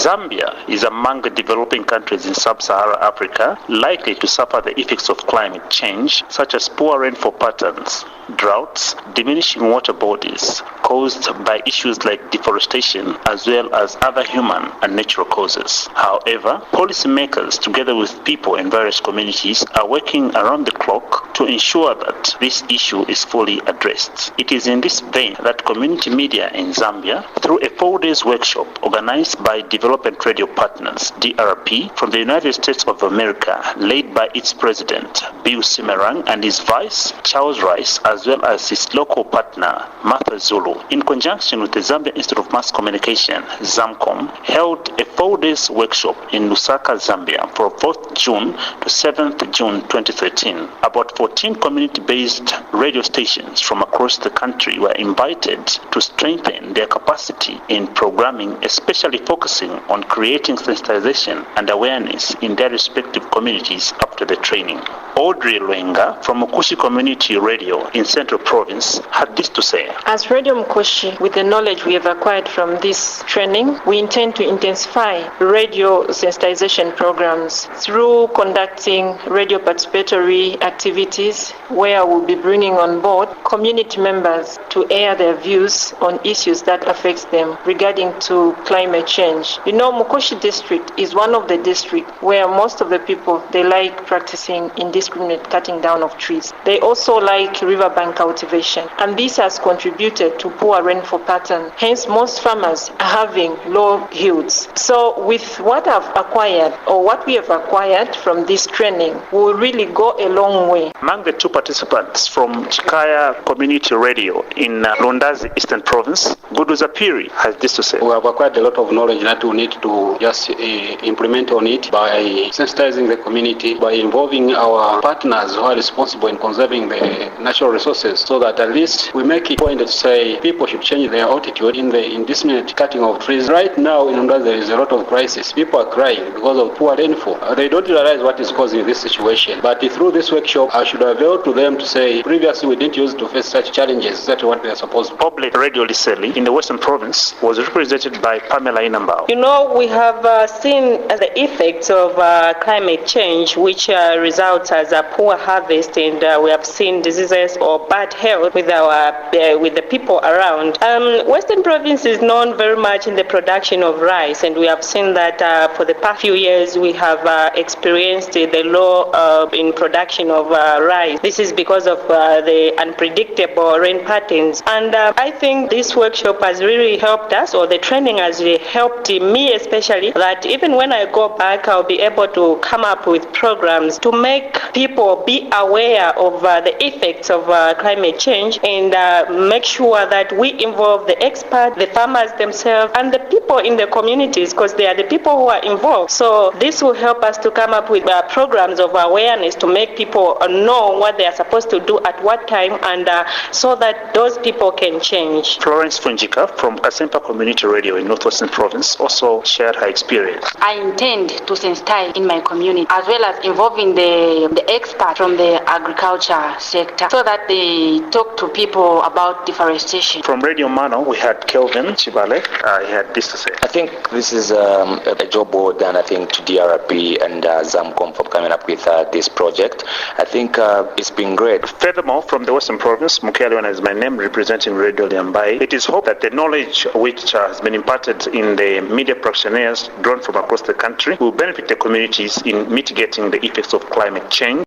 Zambia is among the developing countries in sub-Saharan Africa likely to suffer the effects of climate change, such as poor rainfall patterns, droughts, diminishing water bodies caused by issues like deforestation, as well as other human and natural causes. However, policymakers, together with people in various communities, are working around the clock to ensure that this issue is fully addressed. It is in this vein that community media in Zambia, through a 4-day workshop organized by Development Radio Partners, DRP, from the United States of America, led by its president, Bill Simerang, and his vice, Charles Rice, as well as its local partner, Martha Zulu, in conjunction with the Zambia Institute of Mass Communication, ZAMCOM, held a 4-day workshop in Lusaka, Zambia, from 4th June to 7th June 2013. About 14 community-based radio stations from across the country were invited to strengthen their capacity in programming, especially focusing on creating sensitization and awareness in their respective communities after the training. Audrey Lwenga from Mukushi Community Radio in Central Province had this to say. As Radio Mukushi, with the knowledge we have acquired from this training, we intend to intensify radio sensitization programs through conducting radio participatory activities where we'll be bringing on board community members to air their views on issues that affect them regarding to climate change. You know, Mukushi district is one of the districts where most of the people, they like practicing indiscriminate cutting down of trees. They also like riverbank cultivation, and this has contributed to poor rainfall pattern. Hence, most farmers are having low yields. So with what I've acquired, or what we have acquired from this training, will really go a long way. Among the two participants from Chikaya Community Radio in Lundazi Eastern Province, Guduza Piri has this to say. We have acquired a lot of knowledge that we need to just implement on it by sensitizing the community, by involving our partners who are responsible in conserving the natural resources, so that at least we make it point to say people should change their attitude in the indiscriminate cutting of trees. Right now in Lundazi there is a lot of crisis. People are crying because of poor rainfall. They don't realize what is causing this situation. But through this workshop, I should avail to them to say, previously we didn't use to face such challenges. That's what they are supposed to. Public Radio Liseli in the Western Province was represented by Pamela Inambao. You know, we have seen the effects of climate change, which results as a poor harvest, and we have seen diseases or bad health with the people around. Western Province is known very much in the production of rice, and we have seen that for the past few years we have experienced the low in production of rice. This is because of the unpredictable rain patterns, and I think this workshop has really helped us, or the training has really helped me especially, that even when I go back I'll be able to come up with programs to make people be aware of the effects of climate change, and make sure that we involve the experts, the farmers themselves, and the people in the communities, because they are the people who are involved. So this will help us to come up with programs of awareness to make people know what they are supposed to do at what time, and so that those people can change. Florence Funjika from Kasempa Community Radio in Northwestern Province also shared her experience. I intend to sensitize in my community, as well as involving the experts from the agriculture sector, so that they talk to people about deforestation. From Radio Mano, we had Kelvin Chibale. He had this to say. I think this is a job well done, I think, to DRP and ZAMCOM for coming up with this project. I think it's been great. Furthermore, from the Western Province, Mukeliwana is my name, representing Radio Liambai. It is hoped that the knowledge which has been imparted in the media practitioners drawn from across the country will benefit the communities in mitigating the effects of climate change.